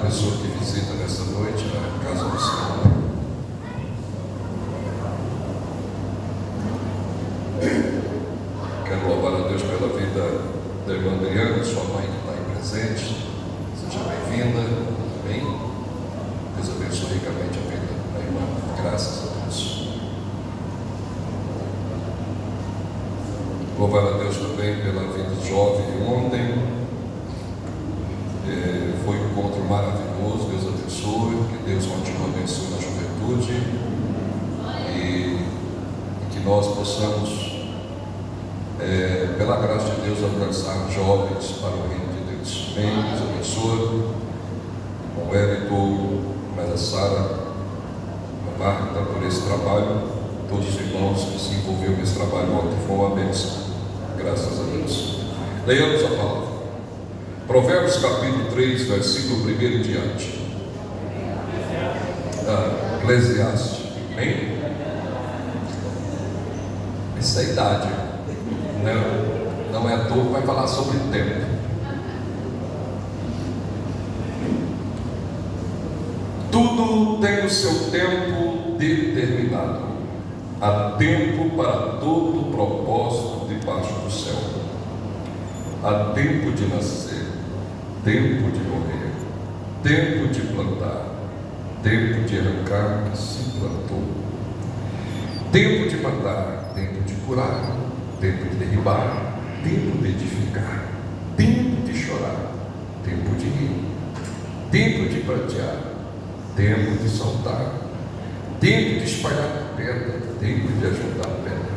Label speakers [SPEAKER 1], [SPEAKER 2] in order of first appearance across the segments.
[SPEAKER 1] pessoa que visita nessa noite a casa do Senhor. Quero louvar a Deus pela vida da irmã Adriana, sua mãe que está aí presente. Seja bem-vinda. Amém. Deus abençoe ricamente a vida da irmã. Graças a Deus. Louvar a Deus também pela vida jovem de ontem. Foi um encontro maravilhoso. Deus abençoe. Que Deus continue abençoe na juventude. E que nós possamos, pela graça de Deus, alcançar jovens para o reino de Deus. Amém. Deus abençoe. Com o Hélito, a Sara, a Marta, por esse trabalho. Todos os irmãos que se envolveram nesse trabalho ontem, foi uma bênção. Graças a Deus. Leiamos a palavra. Provérbios capítulo 3, versículo 1 em diante. Eclesiastes. Amém? Essa é a idade. Não é à toa que vai falar sobre tempo. Tudo tem o seu tempo determinado. Há tempo para todo propósito debaixo do céu. Há tempo de nascer, tempo de morrer, tempo de plantar, tempo de arrancar que se plantou, tempo de matar, tempo de curar, tempo de derribar, tempo de edificar, tempo de chorar, tempo de rir, tempo de prantear, tempo de saltar, tempo de espalhar pedra, tempo de ajuntar pedra,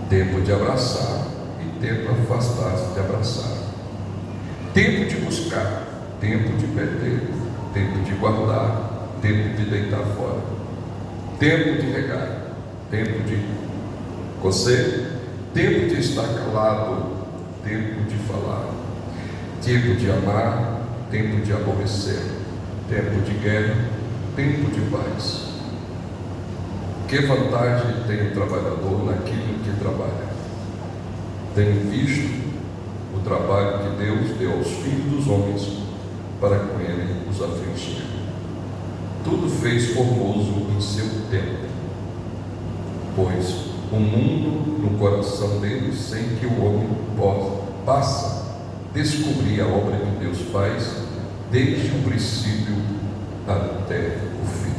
[SPEAKER 1] tempo de abraçar e tempo de afastar-se de abraçar, tempo de buscar, tempo de perder, tempo de guardar, tempo de deitar fora, tempo de regar, tempo de cocer, tempo de estar calado, tempo de falar, tempo de amar, tempo de aborrecer, tempo de guerra, tempo de paz. Que vantagem tem o trabalhador naquilo que trabalha? Tenho visto o trabalho que Deus deu aos filhos dos homens para com ele os afligir. Tudo fez formoso em seu tempo, pois o mundo no coração dele, sem que o homem possa descobrir a obra que Deus faz desde o princípio até o fim.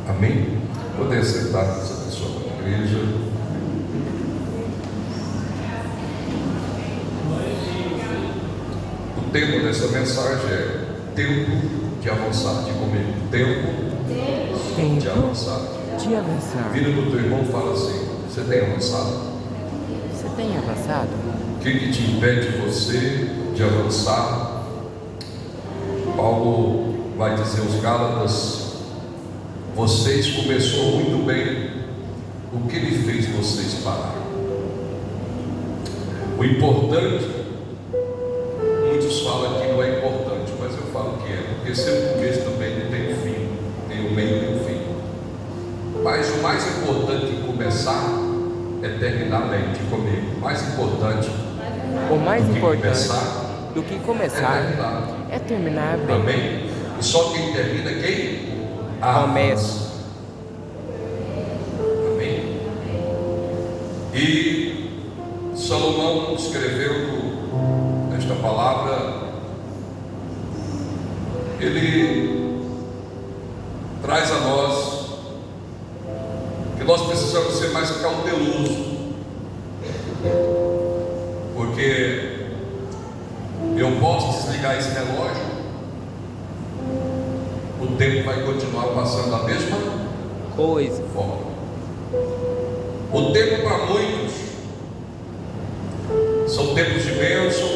[SPEAKER 1] Amém? Poder sentar nessa pessoa da igreja. O tema dessa mensagem é tempo de avançar. Diga comigo, tempo de avançar. Vira para o teu irmão e fala assim: você tem avançado?
[SPEAKER 2] Você tem avançado?
[SPEAKER 1] O que te impede você de avançar? Paulo vai dizer aos Gálatas: vocês começou muito bem, o que lhe fez vocês parar? O importante, muitos falam que não é importante, mas eu falo que é, porque sempre o começo também tem um fim, tem um meio e tem um fim. Mas o mais importante em começar é terminar bem. Diga comigo, o mais importante
[SPEAKER 2] do que começar é terminar bem.
[SPEAKER 1] Amém? E só quem termina é quem?
[SPEAKER 2] Começa.
[SPEAKER 1] Amém? E Salomão escreveu esta palavra, ele traz a nós que nós precisamos ser mais cautelosos, porque eu posso desligar esse relógio, o tempo vai continuar passando da mesma
[SPEAKER 2] coisa.
[SPEAKER 1] forma. O tempo para muitos são tempos de bênção.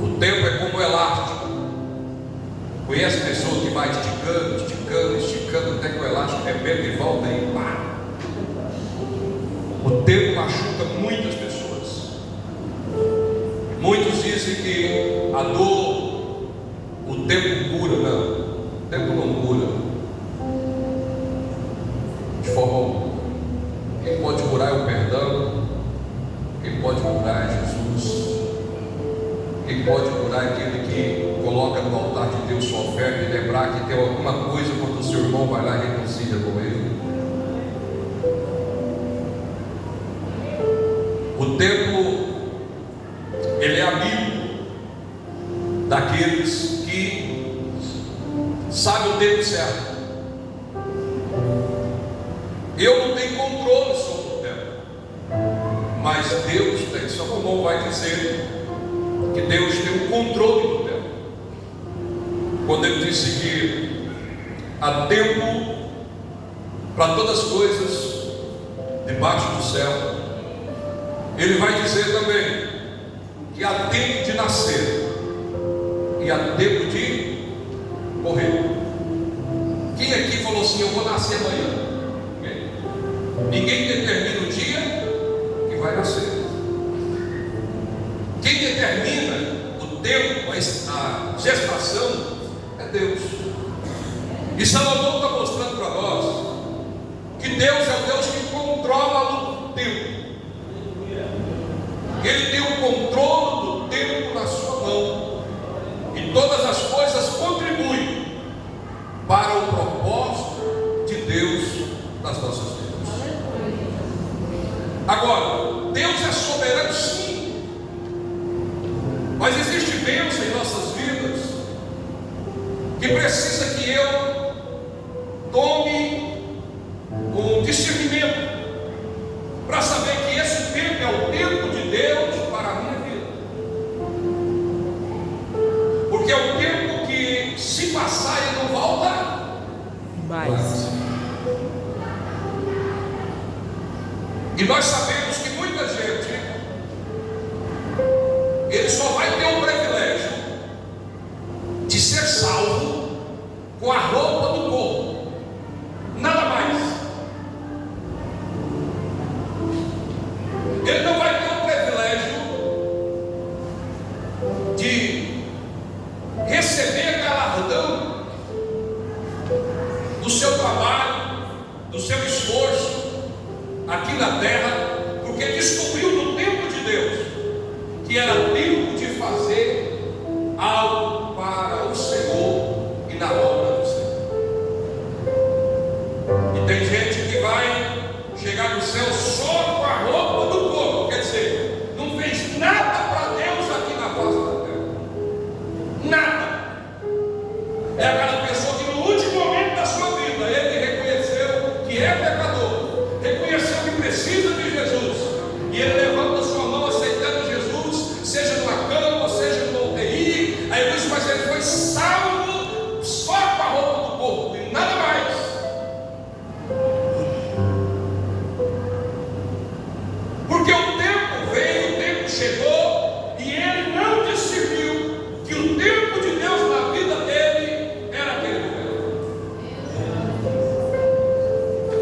[SPEAKER 1] O tempo é como elástico. Conhece pessoa que vai esticando até que o elástico arrebenta e volta e pá. O tempo machuca muitas pessoas. Muitos dizem que a dor, o tempo cura. Não, o tempo não cura de forma alguma. Quem pode curar é o perdão, quem pode curar é Jesus, Quem pode curar é aquele que coloca no altar de Deus sua oferta e lembrar que tem alguma coisa quando o seu irmão vai lá e reconcilia com ele. O tempo, ele é amigo daqueles que sabem o tempo certo. Eu não tenho controle sobre o tempo, mas Deus tem. Salomão vai dizer que Deus tem o controle do tempo, quando ele disse que há tempo para todas as coisas debaixo do céu. Ele vai dizer também que há tempo de nascer e há tempo de morrer. Quem aqui falou assim: eu vou nascer amanhã? Ninguém determina o dia que vai nascer. Quem determina o tempo, a gestação, é Deus. E Salomão está mostrando para nós que Deus é o Deus que controla o tempo. Ele tem o controle do tempo na sua mão, e todas as coisas contribuem para o propósito de Deus nas nossas vidas. Agora, Deus é soberano, sim, mas existe bênção em nossas vidas que precisa que eu tome um discernimento para saber que esse tempo é o tempo de Deus para a minha vida, porque é o tempo que, se passar, ele não volta mais. E nós sabemos que muita gente, ele só vai ter o privilégio de ser salvo com a roupa do corpo, nada mais. Ele não vai ter o privilégio de receber galardão do seu trabalho, do seu esforço aqui na terra, porque descobriu no tempo de Deus que era tempo de fazer algo para o Senhor e na obra do Senhor. E tem gente que vai chegar no céu só com a roupa do corpo, quer dizer, não fez nada para Deus aqui na face da terra, nada. É aquela pessoa que no último momento da sua vida ele reconheceu que é pecador, reconheceu que precisa de Jesus, e ele levanta sua mão aceitando Jesus, seja numa cama, seja numa UTI. Aí diz: mas ele foi salvo só com a roupa do corpo e nada mais. Porque o tempo veio, o tempo chegou, e ele não discerniu que o tempo de Deus na vida dele era aquele momento.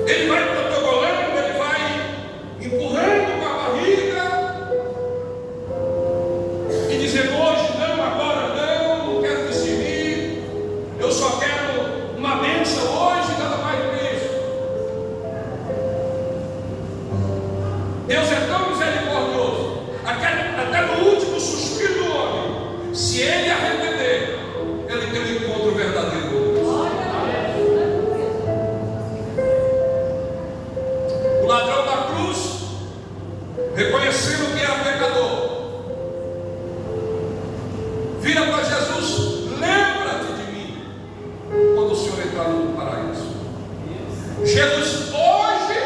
[SPEAKER 1] Ele vai protocolando, ele vai empurrando com a barriga e dizendo: hoje não, agora não, não quero discernir, eu só quero uma bênção hoje, nada mais do que isso. Deus é tão misericordioso, até no último suspiro do homem, se ele arrepender, ele tem um encontro verdadeiro com Deus. O ladrão da cruz, reconhecendo que era pecador, vira para Jesus: lembra-te de mim quando o Senhor entrar no paraíso. Jesus hoje,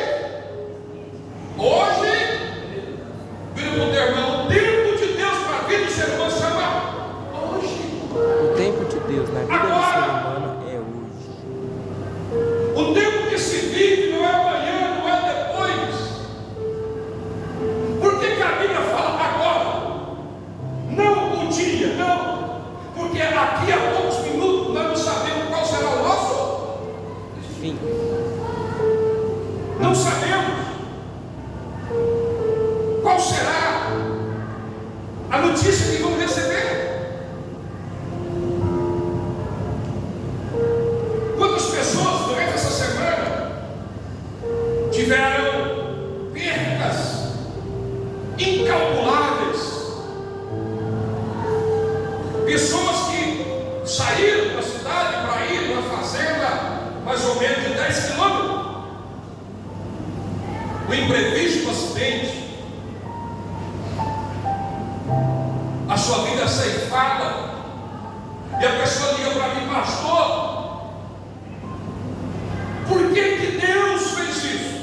[SPEAKER 1] vira para o teu irmão: o tempo de Deus para a vida do ser humano chama hoje.
[SPEAKER 2] O tempo de Deus na vida do ser humano é hoje.
[SPEAKER 1] O tempo que se vive não é amanhã, não é depois. Por que a Bíblia fala agora? Não o dia, não. Porque aqui a poucos minutos nós não sabemos qual será o nosso
[SPEAKER 2] Fim.
[SPEAKER 1] Não sabemos qual será a notícia que vamos receber. Quantas pessoas durante essa semana tiveram percas incalculáveis Pessoas que saíram da cidade para ir numa fazenda mais ou menos de 10 quilômetros. O imprevisto, o acidente, a sua vida ceifada. E a pessoa liga para mim: pastor, por que Deus fez isso?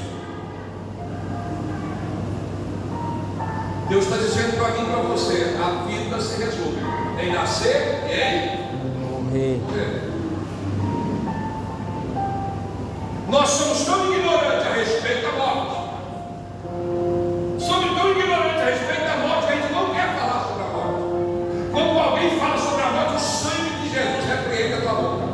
[SPEAKER 1] Deus está dizendo para mim e para você: a vida se resume em nascer e em morrer. Nós somos tão ignorantes a respeito da morte. Somos tão ignorantes a respeito da morte que a gente não quer falar sobre a morte. Quando alguém fala sobre a morte, o sangue de Jesus repreende a tua boca.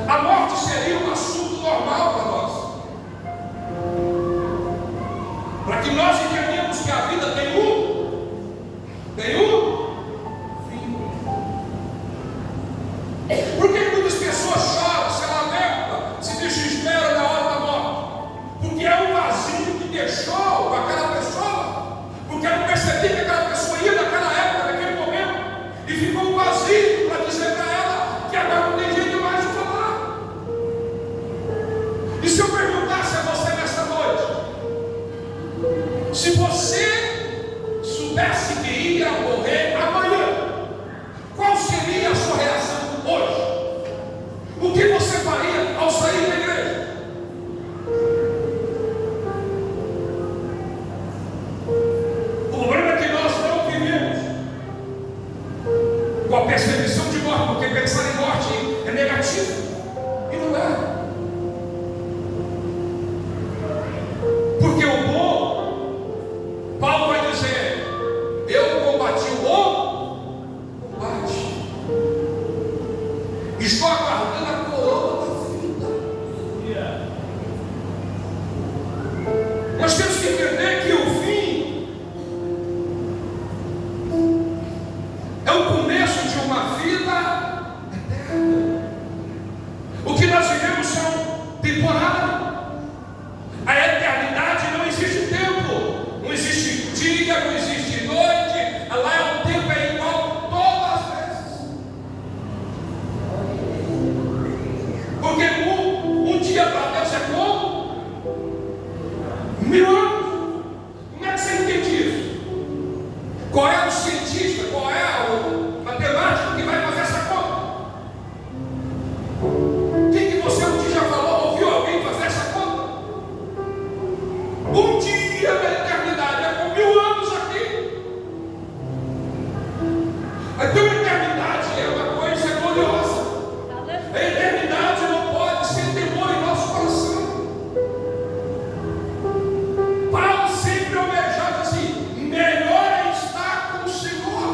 [SPEAKER 1] A morte seria um assunto normal para nós. Para que nós entendamos que a vida tem um fim. Por que muitas pessoas choram, se lamentam, se desesperam na hora da morte? Porque é um vazio que deixou com aquela pessoa, porque não percebia que aquela pessoa ia naquela época, naquele momento, e ficou um vazio para dizer para ela que agora não tem jeito mais de falar. E se eu perguntasse a você nesta noite, se você soubesse que ia morrer amanhã, qual seria a sua reação hoje? O que você faria ao sair da igreja? O problema é que nós não vivemos com a percepção de morte, porque pensar em morte é negativo, e não é. Porque o bom, Paulo vai dizer: eu combati o bom combate, estou aguardando a coroa da vida. Nós temos que entender que o fim é o começo de uma vida eterna. O que nós vivemos são temporários. A eternidade não existe tempo, não existe dia, não existe noite. Lá é o tempo é igual todas as vezes. Porque um dia para Deus é como 1000 anos. Como é que você entende isso? Qual é o cientista, qual é o matemático que vai fazer essa conta? Quem que você um dia já falou, ouviu alguém fazer essa conta? Um dia da eternidade é com 1000 anos aqui. Então a eternidade é uma coisa gloriosa. A eternidade não pode ser temor em nosso coração. Paulo sempre almejava assim: melhor é estar com o Senhor.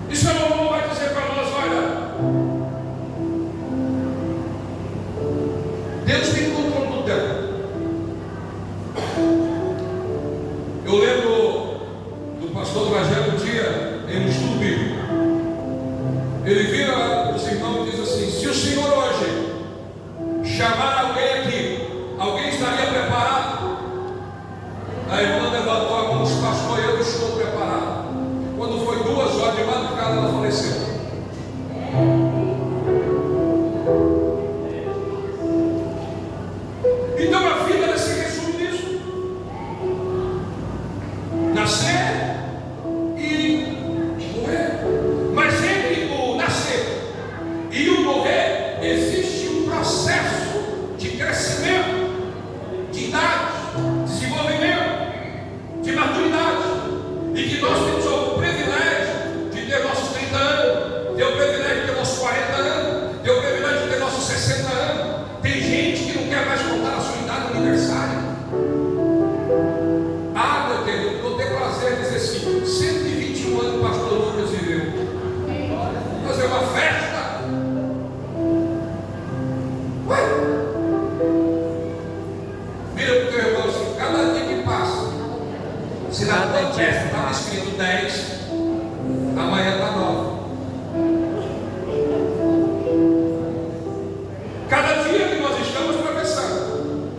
[SPEAKER 1] E Salomão vai dizer para nós: olha, Deus tem controle do tempo. Eu lembro do pastor do Evangelho um dia, em um estudo bíblico. Ele vira os irmãos e diz assim: se o Senhor hoje chamar alguém aqui, alguém estaria preparado? A irmã levantou a mão e disse: pastor, eu estou preparado. Quando foi 2 horas de madrugada, ela faleceu. Então a vida ela se resume nisso: nascer e morrer. Mas entre o nascer e o morrer existe um processo de crescimento, de idade, desenvolvimento, de maturidade, e que nós temos o privilégio de ter nossos 30 anos, ter o privilégio de ter nossos 40 anos, ter o privilégio de ter nossos 60 anos. Tem gente que não quer mais contar a sua idade no aniversário. Ah, meu querido, vou ter prazer de dizer assim: 121 anos o pastor Lucas viveu. Fazer uma festa. Ué? Vira para o teu irmão assim: cada dia que passa, se na tua testa estava escrito 10, amanhã está 9. Cada dia que nós estamos atravessando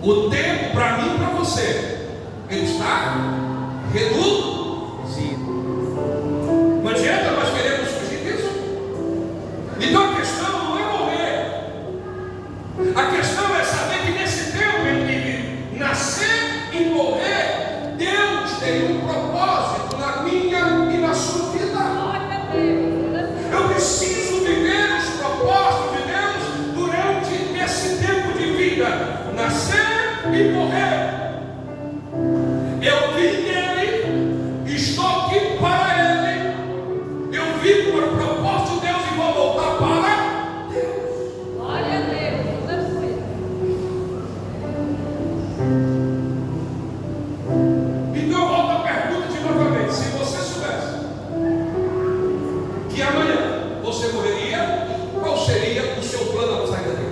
[SPEAKER 1] O tempo para mim e para você, ele está reduzido. Não adianta nós queremos fugir disso. Então a questão não é morrer. A questão é saber que nesse tempo entre nascer e morrer, Deus tem um propósito na minha e na sua vida. Eu preciso viver os propósitos de Deus durante esse tempo de vida. Nascer e morrer. Eu vim dele, estou aqui para ele. Eu vivo para o propósito de Deus e vou voltar para Deus.
[SPEAKER 3] Glória a Deus, aleluia.
[SPEAKER 1] Então eu volto à pergunta de novamente. Se você soubesse que amanhã você morreria, qual seria o seu plano para sair daqui?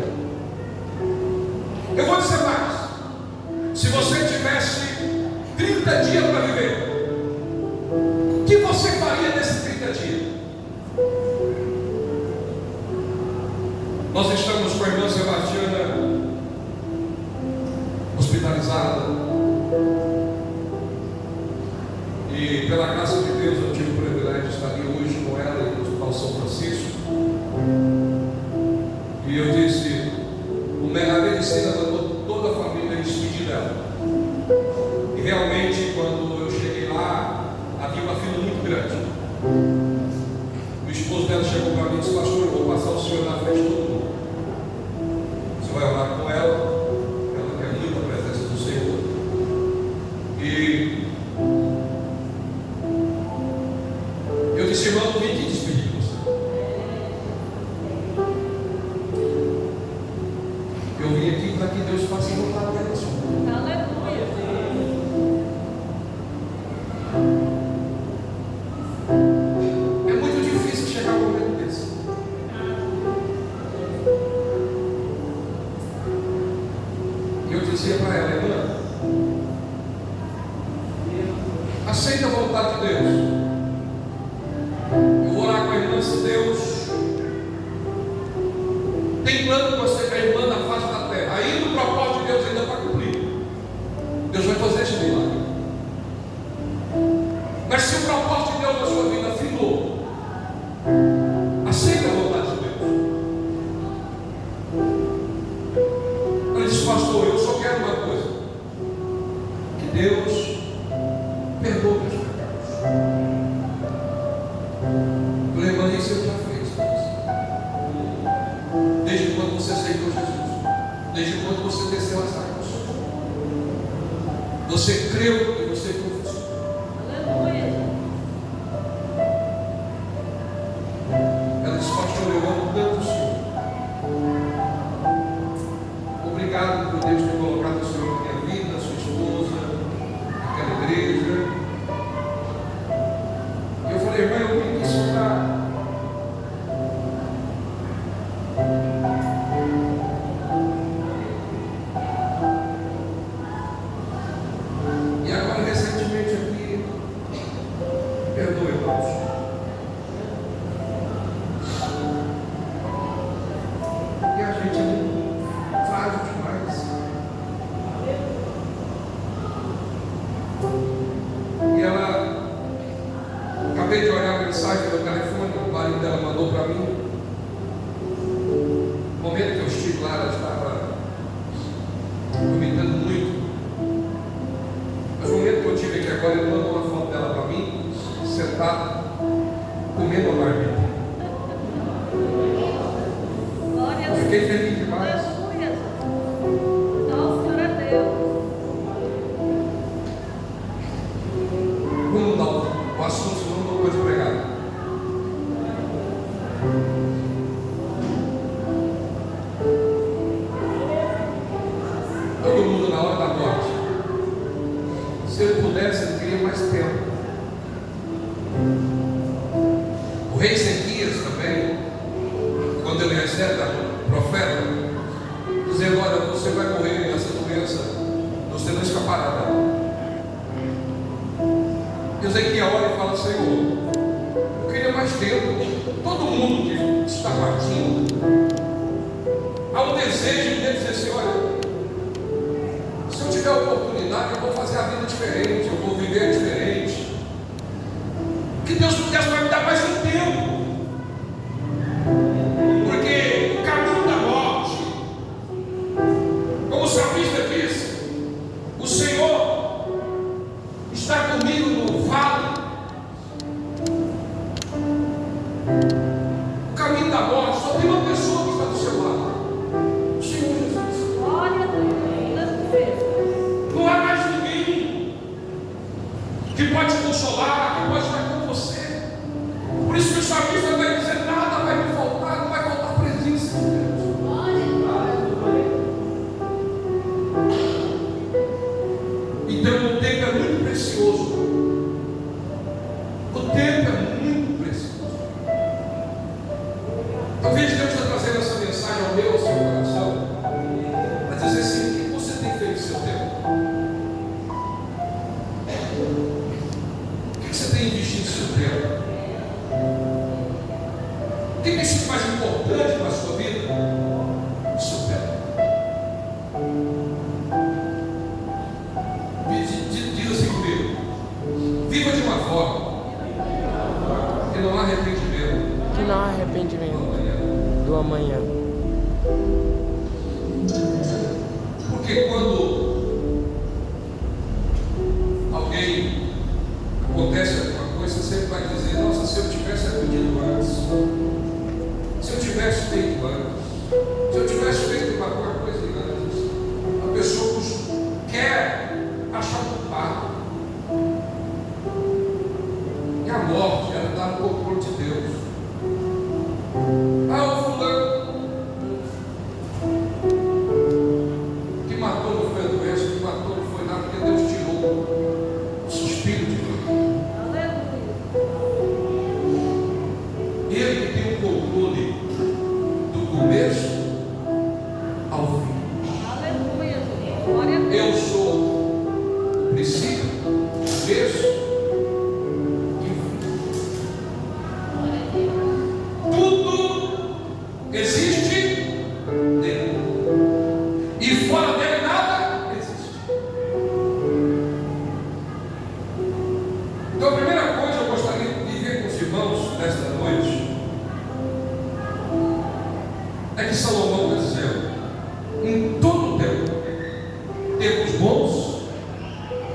[SPEAKER 1] Eu vou dizer mais. Se você tivesse 30 dias para viver, o que você faria nesses 30 dias? Nós estamos com a irmã Sebastiana hospitalizada, e pela graça de Deus eu tive o privilégio de estar aqui hoje com ela no Hospital São Francisco. E eu disse, a medicina mandou toda a família despedir dela. E realmente, quando eu cheguei lá, havia uma fila muito grande. O esposo dela chegou para mim e disse: pastor, eu vou passar o senhor na frente de todo mundo. Você vai orar com ela quer muito a presença do Senhor. E eu disse: irmão, eu vim aqui despedir de você. Eu vim aqui para que Deus faça a vontade dela, Senhor.
[SPEAKER 3] Aleluia.
[SPEAKER 1] É muito difícil chegar a um momento desse. E eu dizia para ela: irmã, aceita a vontade de Deus. Eu vou orar com a irmã. Se Deus tem plano com você, com a irmã na face da terra, ainda o propósito de Deus ainda para cumprir, Deus vai fazer esse milagre. Mas se o propósito de Deus na sua vida findou, aceita a vontade de Deus. Ela disse: pastor, eu só quero uma coisa: que Deus perdoe meus pecados. Eu falei: irmã, isso eu já fiz. Desde quando você aceitou Jesus, desde quando você desceu as águas, você creu e você confessou.
[SPEAKER 3] Aleluia.
[SPEAKER 1] Ela disse: pastor, eu amo tanto o Senhor. Obrigado por Deus ter colocado o Senhor na minha vida, a sua esposa, aquela igreja. E eu falei: irmã, eu vim aqui só para... E agora, recentemente aqui, perdoe, irmãos, e a gente é muito frágil demais. E ela, acabei de olhar a mensagem no telefone, o marido dela mandou para mim. No momento que eu estive lá, ela estava vomitando muito. Mas no momento que eu tive aqui agora, ele mandou uma foto dela para mim, sentada, comendo a marmita.
[SPEAKER 3] Glória a
[SPEAKER 1] Eu
[SPEAKER 3] Deus.
[SPEAKER 1] fiquei feliz demais.
[SPEAKER 3] Aleluia. Nossa, Senhor é Deus.
[SPEAKER 1] Vamos mudar o assunto, senão não vou mais pregar. Todo mundo na hora da morte, se ele pudesse, ele queria mais tempo. O rei Ezequias também, quando ele recebe o profeta, dizendo: olha, você vai morrer nessa doença, você não escapará dela. Ezequiel olha e fala: Senhor, eu queria mais tempo. Todo mundo que está partindo, há um desejo de dizer assim: olha, diferente, eu vou viver diferente. Que Deus vai me dar mais um tempo. Porque o caminho da morte, como o salmista diz, o Senhor está comigo no vale. O caminho da morte, só tem uma pessoa que está do seu lado. O Senhor Jesus.
[SPEAKER 3] Glória a Deus.
[SPEAKER 1] Não há mais ninguém que pode te consolar, que pode estar com você. Por isso que o salmista vai dizer: nada vai me faltar, não vai faltar a presença de Deus. Então o tempo é muito precioso. O tempo é muito precioso. Talvez Deus está trazendo essa mensagem ao meu, ao seu coração, para dizer assim: o que você tem feito no seu tempo? O que você tem investido no seu tempo? O que tem sido mais importante para a sua vida? O seu tempo. Diz assim comigo: viva de uma forma que não há arrependimento.
[SPEAKER 2] Que não há arrependimento do amanhã.
[SPEAKER 1] Porque quando alguém acontece alguma coisa, você sempre vai dizer: nossa, se eu tivesse aprendido antes, se eu tivesse feito antes, se eu tivesse feito alguma coisa antes. A pessoa quer achar culpado. E a morte, ela está no controle de Deus. Ah, o fulano que matou não foi a doença, que matou não foi nada, porque Deus tirou o suspiro de Deus.
[SPEAKER 3] Aleluia.
[SPEAKER 1] Ele que tem o controle do começo ao fim.
[SPEAKER 3] Aleluia. Glória a Deus.
[SPEAKER 1] Eu sou o princípio, o começo e o fim.
[SPEAKER 3] Glória a Deus.
[SPEAKER 1] Tudo existe nele. E fora dele nada existe. Então a primeira coisa que eu gostaria de ver com os irmãos nesta noite é que Salomão vai dizer: em todo o tempo, tempos bons,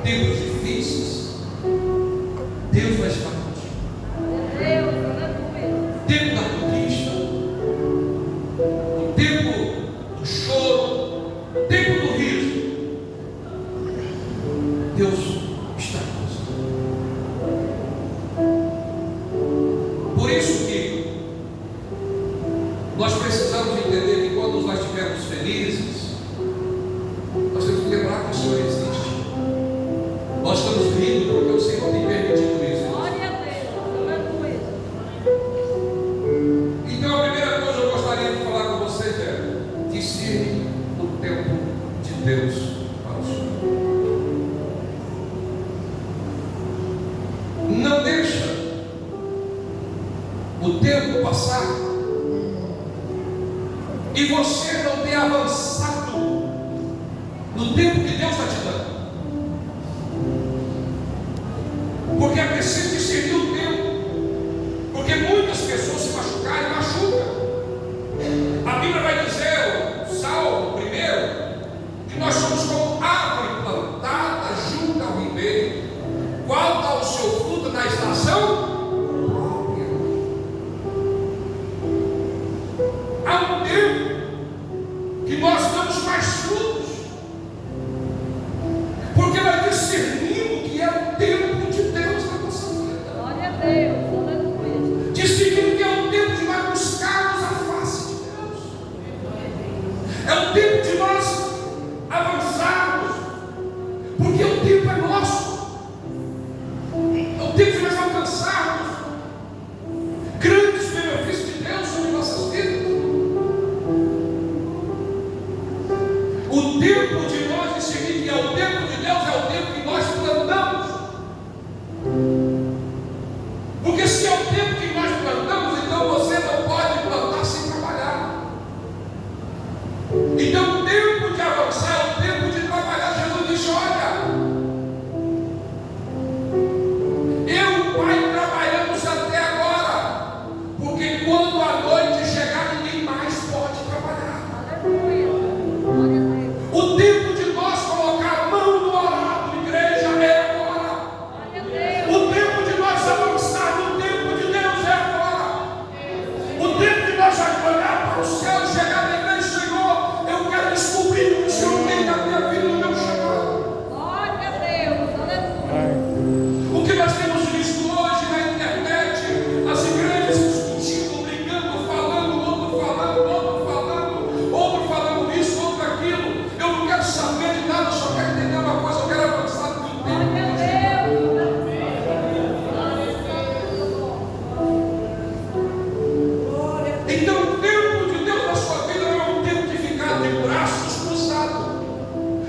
[SPEAKER 1] tempos difíceis, Deus vai estar contigo.
[SPEAKER 3] Deus, aleluia.
[SPEAKER 1] Tempo da conquista, o tempo do choro, o tempo do riso, Deus está conosco. Por isso que nós precisamos entender que quando nós estivermos felizes, nós temos que lembrar que o Senhor existe. Nós estamos rindo porque o Senhor tem permitido isso.
[SPEAKER 3] Glória a Deus. Aleluia.
[SPEAKER 1] Então a primeira coisa que eu gostaria de falar com vocês é: discerne o tempo de Deus para o Senhor. Não deixa o tempo passar e você não ter avançado no tempo que Deus está te dando. Porque é preciso discernir o tempo. Porque muitas pessoas se machucaram e machucam. A Bíblia vai dizer, o Salmo primeiro, que nós somos como árvore plantada junto ao ribeiro, qual dá o seu fruto na estação própria. Há um tempo que nós damos mais frutos, porque nós discernimos que é o tempo de Deus na nossa vida.
[SPEAKER 3] Glória a Deus. Aleluia.
[SPEAKER 1] Discernimos que é o tempo de nós buscarmos a face de Deus. É o tempo de nós avançarmos, porque o tempo é nosso. É o tempo de nós alcançarmos grandes benefícios de Deus sobre nossas vidas. O tempo de nós discernir que é o tempo de Deus é o tempo que nós plantamos. Porque se é o tempo que nós plantamos, então você não pode plantar sem trabalhar. Então o tempo de avançar é o tempo de trabalhar. Jesus disse: olha,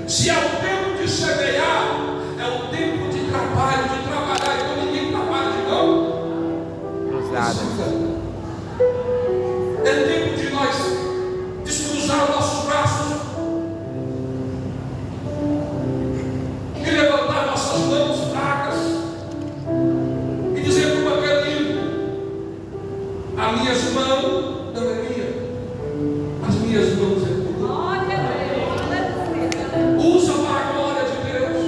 [SPEAKER 1] Se é o tempo de semear, é o tempo de trabalho, de trabalhar. Então ninguém trabalha de mão
[SPEAKER 2] Cruzada.
[SPEAKER 1] É tempo de nós descruzar os nossos braços e levantar nossas mãos fracas e dizer para o banqueiro: as minhas mãos não é minha, as minhas mãos é tua.
[SPEAKER 3] Glória a Deus.
[SPEAKER 1] Usa para a glória de Deus.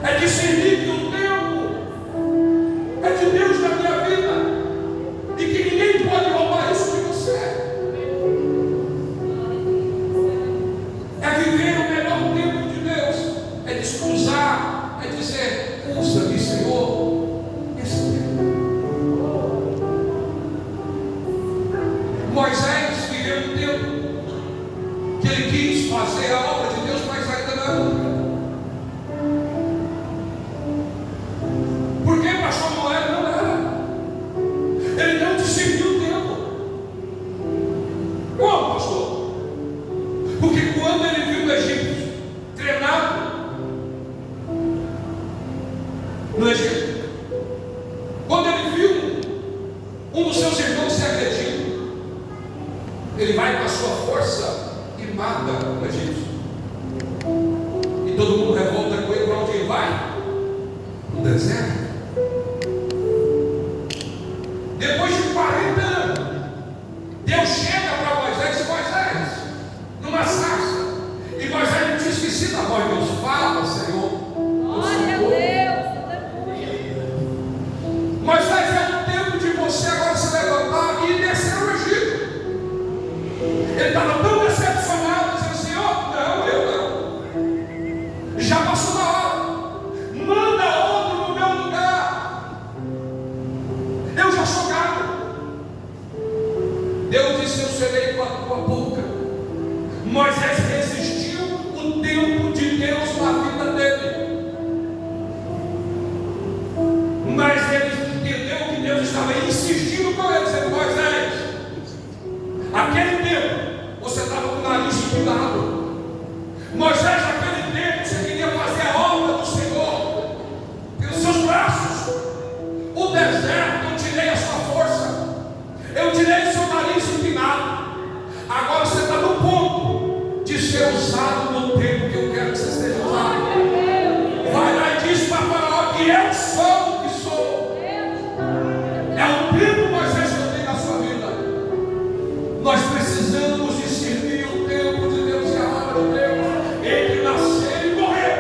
[SPEAKER 1] É discernir que o tempo é de Deus na minha vida e que ninguém pode roubar isso de você. É viver o melhor tempo de Deus. É descruzar, é dizer: usa-me, Senhor, esse tempo. Moisés viveu um tempo que ele quis fazer a obra de Deus, mas ainda não. Por que, pastor Noé? Não era. Ele não discerniu o tempo. Como, pastor? Porque quando ele viu o Egito treinado no Egito, quando ele viu um dos seus irmãos se agredindo, ele vai com a sua força e mata o egípcio. E todo mundo revolta com ele. Para onde ele vai? No deserto. Depois de 40 anos, Deus chega para Moisés e diz: Moisés, numa sarça. E Moisés não tinha esquecido a voz de Deus. Fala, Senhor.
[SPEAKER 3] Glória a Deus. Aleluia.
[SPEAKER 1] Moisés, é o tempo de você agora se levantar e descer ao Egito. Ele estava tão decepcionado, dizendo: Senhor, não, eu não. Já passou da hora. Manda outro no meu lugar. Eu já sou gado. Deus disse: eu serei com a tua boca. Moisés resistiu o tempo de Deus na vida dele. Mas ele entendeu que Deus estava insistindo com ele, dizendo: Moisés, aquele tempo você estava com o nariz empinado. Moisés, naquele tempo você queria fazer a obra do Senhor pelos seus braços. O deserto, eu tirei a sua força, eu tirei o seu nariz empinado. Agora você está no ponto de ser usado no tempo que eu quero que você seja usado. Vai lá e diz para Faraó que eu sou o que sou. É o tempo, Moisés, que eu tenho na sua vida. Nós precisamos discernir o tempo de Deus e a hora de Deus entre nascer e morrer,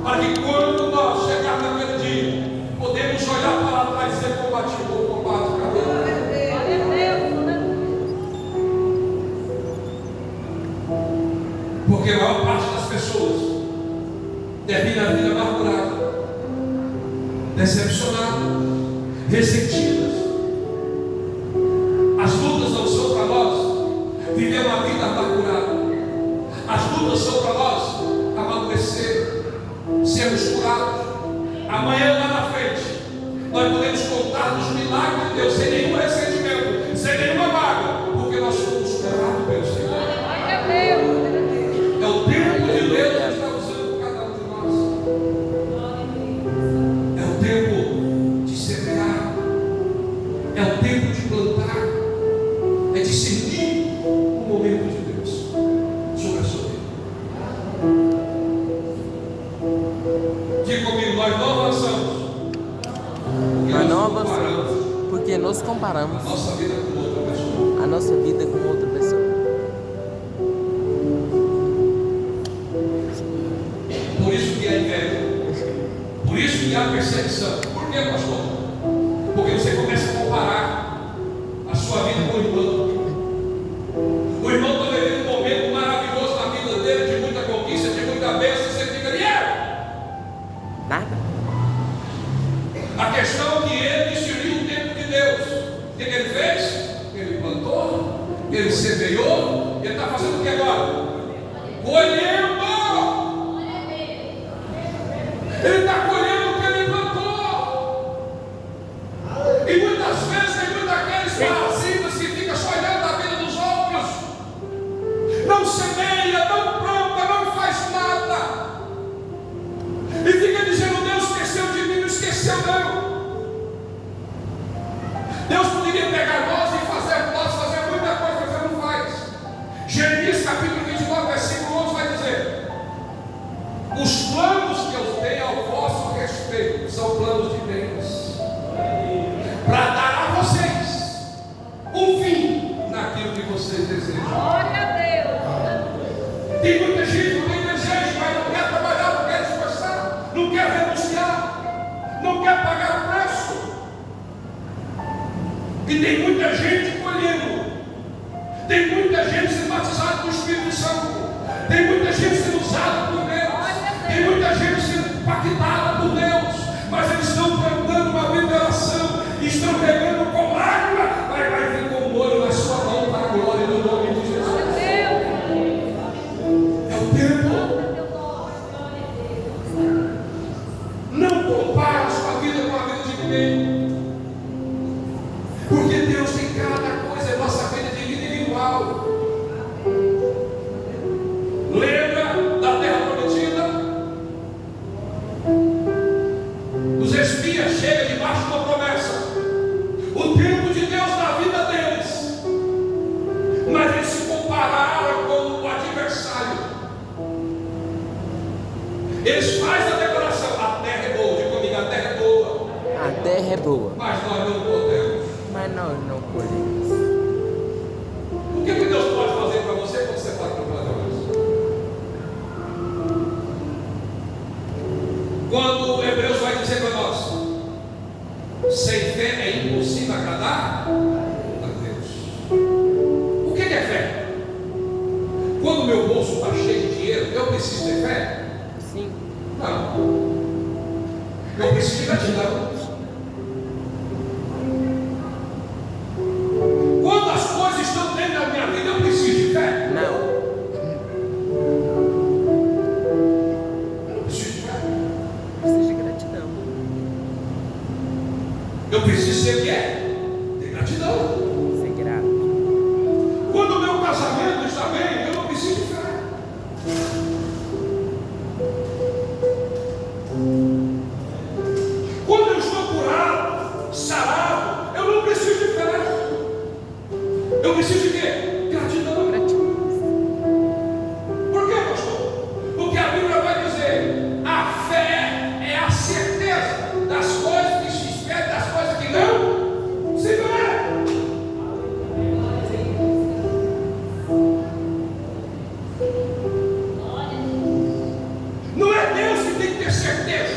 [SPEAKER 1] para que quando nós chegarmos naquele dia, podemos olhar para trás e dizer: combati o bom combate, cadê?
[SPEAKER 3] Glória a Deus.
[SPEAKER 1] Porque a maior parte das pessoas termina a vida amargurada, decepcionada, ressentidas. As lutas não são para nós viver uma vida amargurada. As lutas são para nós amadurecer, sermos curados. Amanhã, lá na frente, nós podemos contar dos milagres de Deus sem nenhum ressentimento, sem nenhuma mágoa, porque nós fomos curados pelo Senhor.
[SPEAKER 3] Glória a Deus.
[SPEAKER 1] É o tempo de Deus que está usando cada um de nós. É o tempo de semear, é o tempo de plantar, é discernir o momento de Deus sobre a sua vida. Diga comigo: nós não avançamos.
[SPEAKER 2] Nós não avançamos porque nos comparamos
[SPEAKER 1] A nossa vida com outra pessoa.
[SPEAKER 2] a nossa vida com outra pessoa.
[SPEAKER 1] Por isso que há inveja, por isso que há perseguição. Por quê, pastor? Porque você começa a comparar a sua vida com o irmão. O irmão está vivendo um momento maravilhoso na vida dele, de muita conquista, de muita bênção, e você fica ali,
[SPEAKER 2] Nada.
[SPEAKER 1] A questão é que ele discerniu o tempo de Deus. O que ele fez? Ele plantou, ele semeou, ele está fazendo o que agora? Colhendo. Ele está colhendo o que ele plantou. E muitas vezes tem muitos daqueles parasitas que ficam só olhando a vida dos outros.
[SPEAKER 3] Glória a Deus.
[SPEAKER 1] Tem muita gente que tem desejo, mas não quer trabalhar, não quer esforçar, não quer renunciar, não quer pagar o preço. E tem muita gente colhendo, tem muita gente sendo batizada com o Espírito Santo, tem muita gente sendo usada por Deus, tem muita gente sendo impactada por Deus, mas eles estão plantando uma liberação, estão regando com lágrima, mas vai vir com molho na sua mão para a glória do nome de Jesus. É o tempo. Não compara a sua vida com a vida de ninguém, porque Deus tem cada coisa, é nossa vida de vida individual. Lembra da terra prometida? Os espias chegam debaixo de uma promessa, o tempo de Deus na vida deles, mas eles se compararam com o adversário. Eles fazem a declaração: a terra é boa. Diga comigo, a terra é boa,
[SPEAKER 2] A terra é boa,
[SPEAKER 1] mas nós não podemos.
[SPEAKER 2] mas nós não colhemos.
[SPEAKER 1] O que Deus pode fazer para você quando você fala para Deus? Quando o Hebreus vai dizer para nós: sem fé é impossível agradar a Deus. O que é fé? Quando o meu bolso está cheio de dinheiro, eu preciso ter fé?
[SPEAKER 2] Sim.
[SPEAKER 1] Não. Eu preciso de gratidão. Quando as coisas estão dentro da minha vida, eu preciso de fé?
[SPEAKER 2] Não.
[SPEAKER 1] Eu não preciso de fé.
[SPEAKER 2] Precisa de gratidão.
[SPEAKER 1] Eu preciso ser o que é? Ter gratidão.
[SPEAKER 2] Ser grato.
[SPEAKER 1] Quando o meu casamento está bem, eu não preciso de fé. Quando eu estou curado, sarado, eu não preciso de fé. Eu preciso de quê? Gratidão.
[SPEAKER 2] Gratidão.
[SPEAKER 1] Por quê, pastor? Porque a Bíblia vai dizer: a fé é a certeza das coisas que se esperam, das coisas que não se vê. Não é Deus que tem que ter certeza,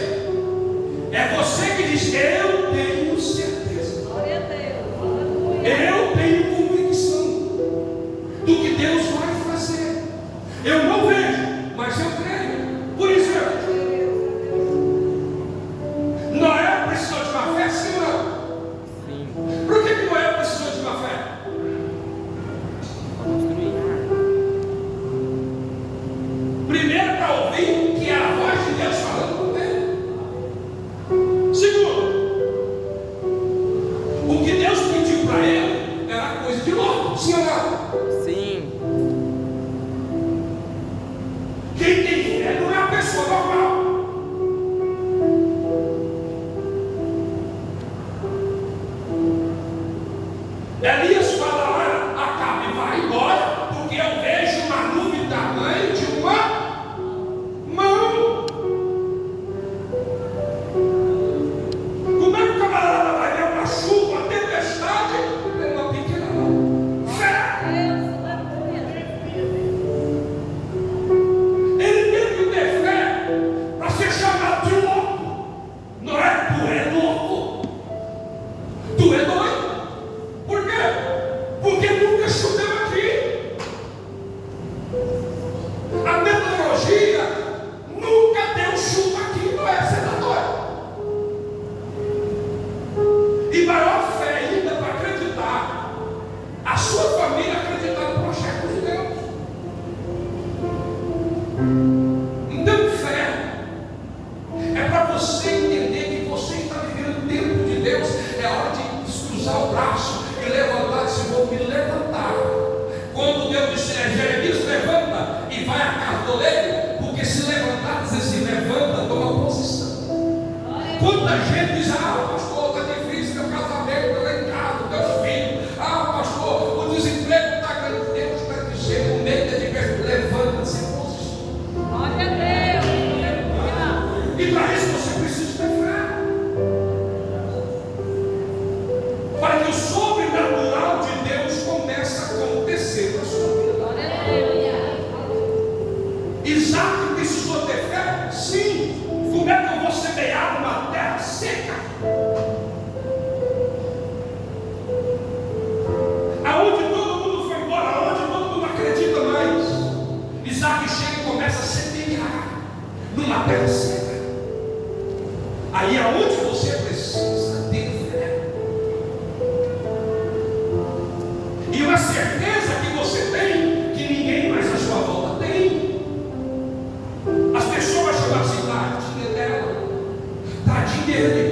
[SPEAKER 1] é você que diz: eu tenho certeza,
[SPEAKER 3] Glória a Deus. Aleluia.
[SPEAKER 1] eu tenho convicção do que Deus vai fazer. Eu não vejo, mas eu creio. Por exemplo, Noé precisou de uma fé, sim ou não?
[SPEAKER 2] Sim.
[SPEAKER 1] Por que Noé precisou de uma fé?
[SPEAKER 2] Para construir a arca.
[SPEAKER 1] Primeiro, para ouvir que era a voz de Deus falando com ele. Segundo, o que Deus pediu para ele era coisa de louco, sim ou não?
[SPEAKER 2] Sim.
[SPEAKER 1] Quem tem fé não é a pessoa normal. Elias fala: olha, Acabe vai embora, porque eu vejo uma nuvem tamanho de uma mão. Como é que o camarada vai ver uma chuva, uma tempestade, em uma pequena mão? Fé!
[SPEAKER 3] Deus, aleluia.
[SPEAKER 1] Ele tem que ter fé para ser chamado de louco. Não é? Tu é louco. Tu é doido. Por quê? Porque nunca choveu aqui. A meteorologia nunca deu chuva aqui. Não é? Você está doido. E maior fé ainda para acreditar, a sua família acreditar no projeto de Deus. Então, fé é para você entender que você está vivendo o tempo de Deus. É hora de cruzar o braço e levantar, se vou me levantar. Quando Deus disse: Jeremias, levanta e vai à casa do oleiro, porque se levantar, diz assim: levanta, toma posição. Quanta gente diz: ah, pastor, está difícil meu casamento, meu em casa, meus filhos. Ah, pastor, o desemprego está grande. Deus está dizendo: no meio da diversidade, levanta-se, posiciona.
[SPEAKER 3] Glória a Deus. Aleluia.
[SPEAKER 1] E para isso você precisa ter fé. Para que o sobrenatural de Deus comece a acontecer na sua vida.
[SPEAKER 4] numa terra seca. Aí é onde você precisa ter fé. E uma certeza que você tem, que ninguém mais à sua volta tem. As pessoas chamam assim, tadinha dela, tadinha dele,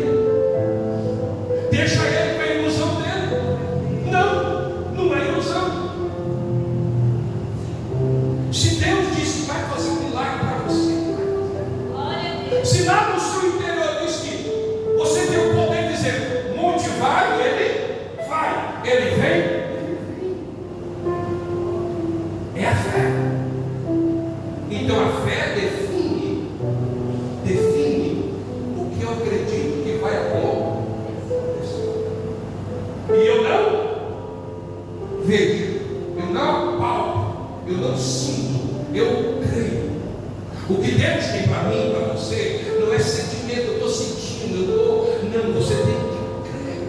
[SPEAKER 4] deixa ele com a ilusão dele. Não, não é ilusão. Se Deus disse que vai fazer um milagre para você, se lá no seu interior diz que você tem o poder de dizer, monte vai, ele vem. É a fé. Então a fé define o que eu acredito que vai acontecer. E eu não vejo, eu não palpo, eu não sinto, eu creio. O que Deus tem para mim, para você, não é sentimento, eu estou sentindo, não, você tem que crer.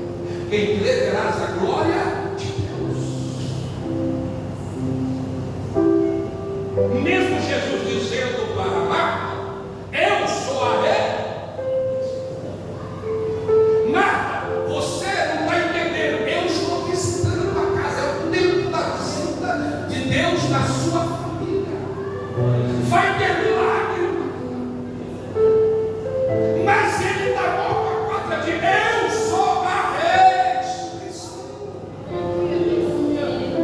[SPEAKER 4] Quem crê verás a glória de Deus. Mesmo Jesus dizendo para Marta, eu sou a Marta, você não está entendendo, eu estou visitando a tua casa, é o tempo da visita de Deus na sua família. Vai ter milagre, mas ele está morto a conta de eu sou a ressurreição.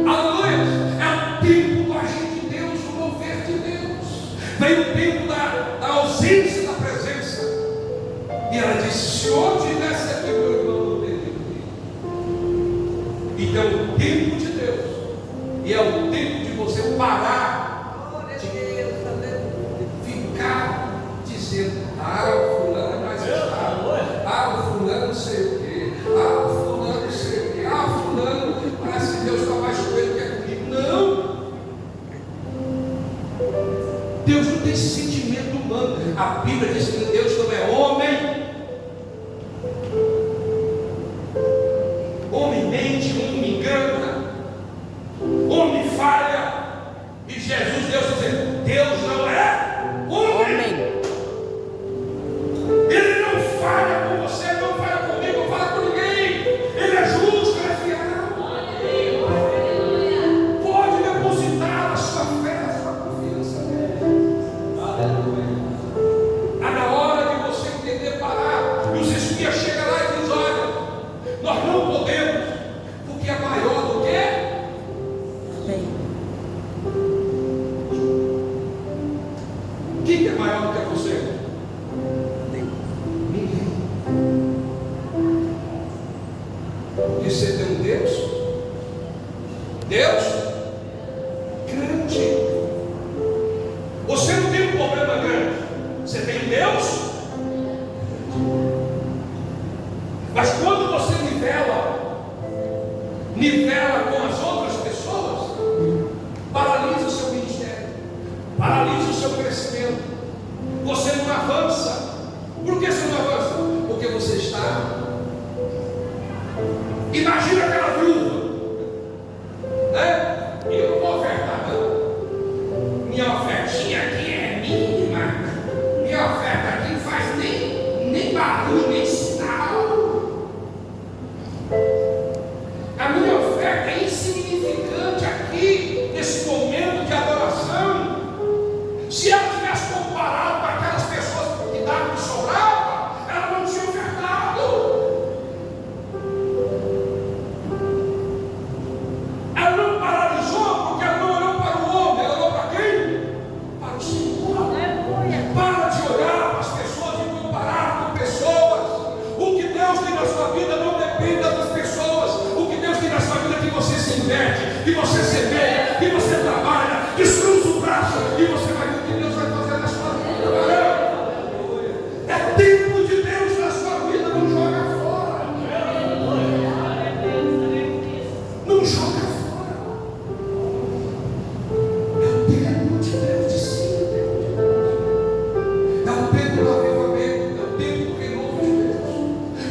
[SPEAKER 4] Aleluia! É o tempo do agir de Deus, do mover de Deus. Vem o tempo da ausência da presença. E ela disse: se onde tivesse aqui meu irmão, não teria aqui. Então o tempo de Deus, e é o tempo de você parar ficar dizendo, o fulano é mais estável, o fulano não sei o quê, o fulano não sei o quê, fulano parece que Deus está mais coelho que é comigo. Não! Deus não tem esse sentimento humano. A Bíblia diz que Deus não é homem. Homem mente, homem engana, homem falha. E Jesus, Deus está dizendo, Deus não é homem. Ele não falha com você, não falha comigo, não falha com ninguém. Ele é justo, ele é fiel. Pode depositar a sua fé, a sua confiança nele. Na hora de você entender, parar, e os espias chegam lá e dizem, olha, nós não podemos, porque é maior do que quem que é maior do que você? Ninguém. Porque você tem um Deus grande. Você não tem um problema grande, você tem um Deus grande. Mas quando você nivela com as outras pessoas, paralisa o seu ministério, paralisa o seu crescimento. Você não avança. Por que você não avança? Porque você está. Imagina aquela viúva, né? Eu não vou ofertar, não. Minha ofertinha aqui é mínima. Minha oferta aqui não faz nem barulho, nem sinal. A minha oferta é insignificante aqui, nesse momento de adoração. Se ela tivesse comparado com aquelas pessoas que davam que sobrava, ela não tinha ofertado. Ela não paralisou porque ela não olhou para o homem, ela olhou para quem? Para o Senhor. Para de olhar para as pessoas e comparar com pessoas. O que Deus tem na sua vida não depende das pessoas. O que Deus tem na sua vida é que você se inverte, que você semeia, que você trabalha, descruza o braço e você vai ver o que Deus vai fazer na sua vida. É tempo de Deus na sua vida, não joga fora. Não joga fora. É o tempo de Deus de cima. É o tempo do avivamento, é o tempo do renovo de Deus.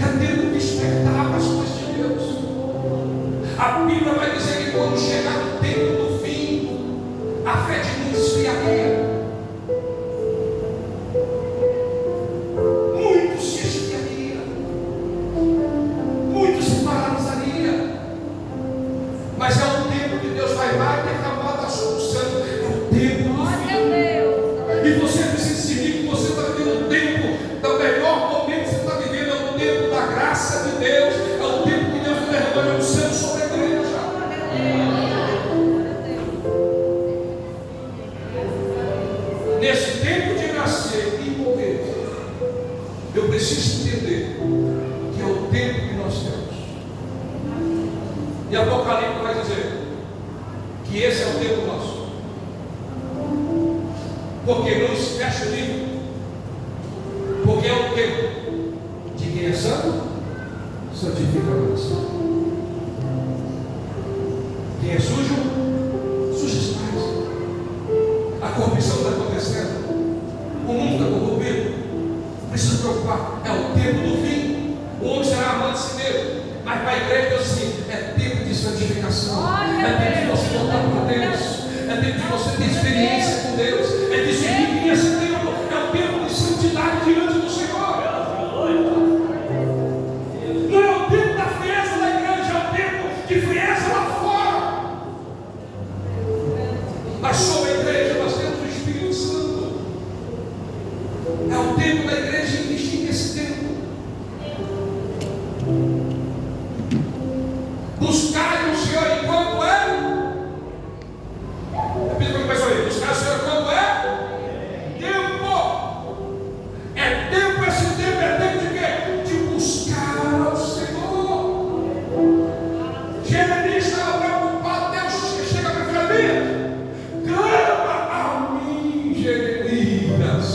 [SPEAKER 4] É o tempo de despertar para as coisas de Deus. A Bíblia vai dizer que quando chegar o tempo do fim, a fé tempo do
[SPEAKER 3] Glória a
[SPEAKER 4] fim.
[SPEAKER 3] Deus.
[SPEAKER 4] E você precisa decidir que você está vivendo o tempo, do melhor momento que você está vivendo, é o tempo da graça de Deus, é o tempo que Deus está derramando o céu sobre a igreja. Nesse tempo de nascer e morrer, eu preciso entender que é o tempo que nós temos. E Apocalipse vai dizer que esse é o tempo nosso. Porque não se fecha o livro. Porque é o tempo de quem é santo, santifica a nação. Quem é sujo, suja mais. A corrupção está acontecendo. O mundo está corrompido. Precisa preocupar. É o tempo do fim. O homem será amante de si mesmo. Mas para a igreja é assim: é tempo de santificação. É tempo de você voltar para Deus. É tempo de você ter experiência com Deus. É decidir que esse tempo é o tempo de santidade diante do Senhor. Não é o tempo da frieza da igreja, é o tempo de frieza lá fora. Mas sobre a igreja nós temos o Espírito Santo. É o tempo da igreja investir nesse tempo. Buscar o Senhor enquanto é. Repita comigo, pessoal aí. Buscar o Senhor enquanto é. Tempo. É tempo, esse tempo é tempo de quê? De buscar ao Senhor. Jeremias estava preocupado. Deus chega para Jeremias. Clama a mim, Jeremias.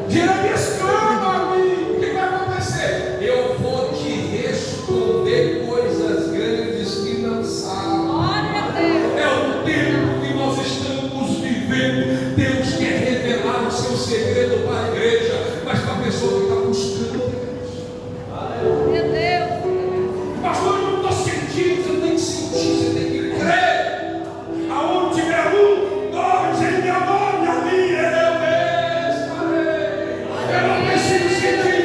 [SPEAKER 4] Jeremias, clama a mim. O que vai acontecer? Eu vou te responder coisas grandes que não sabem. É o tempo que nós estamos vivendo. Deus quer revelar o seu segredo para a igreja, mas para a pessoa que está buscando Deus. Pastor, eu não estou sentindo. Você tem que sentir, você tem que crer. Aonde tiver um, dois em meu nome, ali eu estarei. Eu não preciso sentir.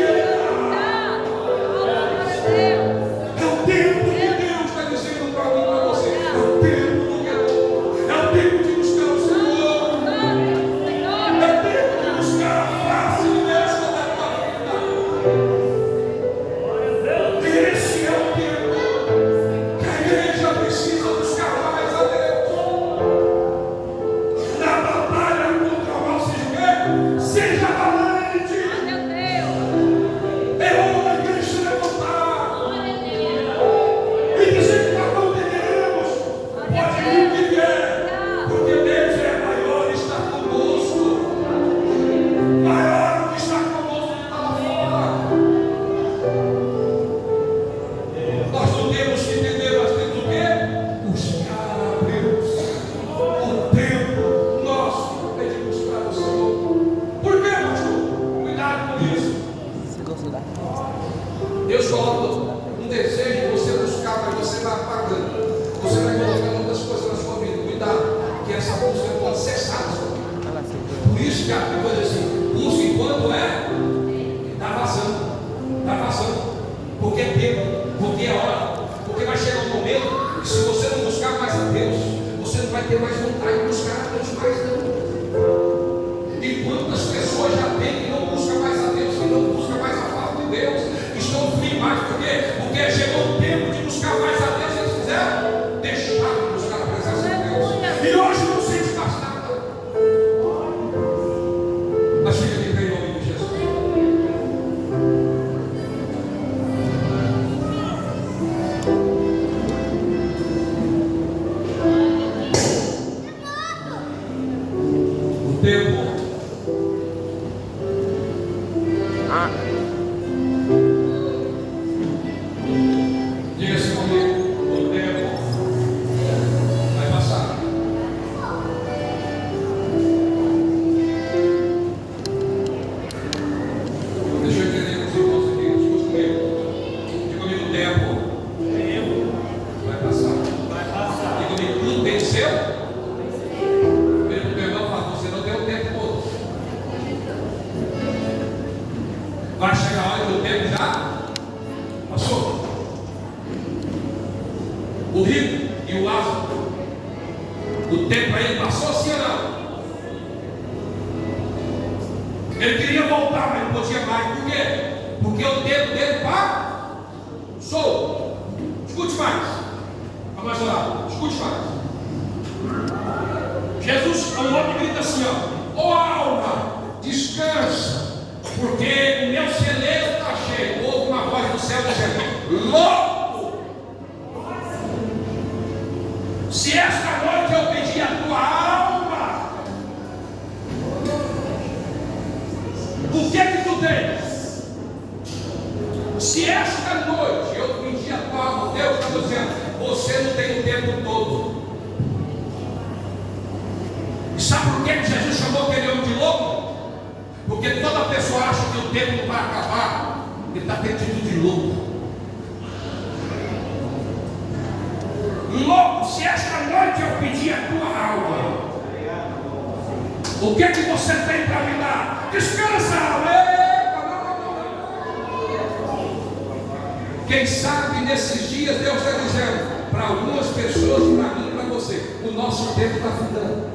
[SPEAKER 4] É o tempo que Deus está dizendo para mim e para você. É o tempo do retorno. É o tempo de buscar o Senhor. É o tempo de buscar a face de Deus sobre a tua vida. Esse é o tempo que a igreja precisa buscar mais a Deus. Na batalha contra o mal, seja valente. É hora da igreja se levantar e dizer que nós não temeremos. Pode vir o que vier, porque Deus é maior e está conosco. Maior do que está conosco que está lá fora. Nós não temos que entender, mas temos o quê? Buscar a Deus. O tempo nosso é de buscar o Senhor. Por quê, pastor? Cuidado com isso.
[SPEAKER 2] Você gostou da
[SPEAKER 4] Deus coloca um desejo de você buscar, mas você vai apagando. Você vai colocando outras coisas na sua vida. Cuidado, que essa busca pode cessar na sua vida.
[SPEAKER 2] Fala assim,
[SPEAKER 4] Por isso que a Bíblia diz assim: busca enquanto é. Está vazando. Está vazando. Porque é tempo. Porque é hora. Porque vai chegar um momento que se você não buscar mais a Deus, você não vai ter mais vontade de buscar a Deus mais não. E quantas pessoas já tem que não buscam mais a Deus, que não buscam mais a face de Deus, que estão frios mais, por quê? Porque chegou o tempo de buscar mais a Deus, eles fizeram, deixaram de buscar a presença de Deus. E hoje não sente mais nada. Mas fica de pé em nome de Jesus. O tempo diga-se comigo, o tempo vai passar. Deixa eu entender com os irmãos aqui, escuta comigo. Diga comigo, o tempo vai passar. Diga comigo, tudo tem seu? Meu irmão fala, você não tem o tempo Ele passou sim ou não? Ele queria voltar, mas não podia mais. Por quê? Porque o tempo dele passou. Escute mais. Vamos lá. Escute mais. Jesus, o homem grita assim, ó: ó alma, descansa, porque o meu celeiro está cheio. Houve uma voz do céu dizendo: louco! Se esta noite eu pedi a tua alma, o que é que tu tens? Se esta noite eu pedi a tua alma, Deus está dizendo: você não tem o tempo todo. E sabe por que Jesus chamou aquele homem de louco? Porque toda pessoa acha que o tempo não vai acabar. Ele está perdido de louco. Louco, se esta noite eu pedir a tua alma, o que é que você tem para me dar? Descansa, alma. Quem sabe nesses dias Deus está dizendo para algumas pessoas, para mim e para você: o nosso tempo está findando.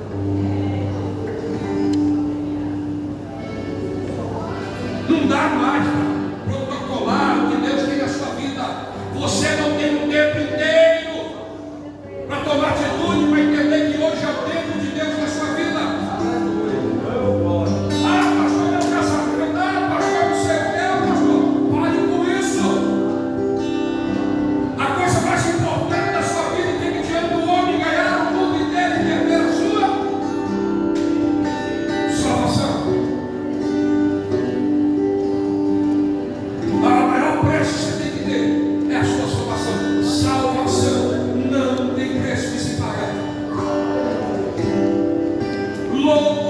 [SPEAKER 4] Não dá mais para protocolar o que Deus tem na sua vida. Você não tem um tempo inteiro para tomar atitude, para entender que hoje é o tempo de Deus na sua vida. Ah, pastor, meu casamento, pastor, não sei o que, pastor. Pare com isso. A coisa mais importante da sua vida tem que diante do homem ganhar o mundo inteiro e perder a sua salvação. A maior preço que você tem que ter é a sua salvação. Salvação não tem preço que se paga. Louco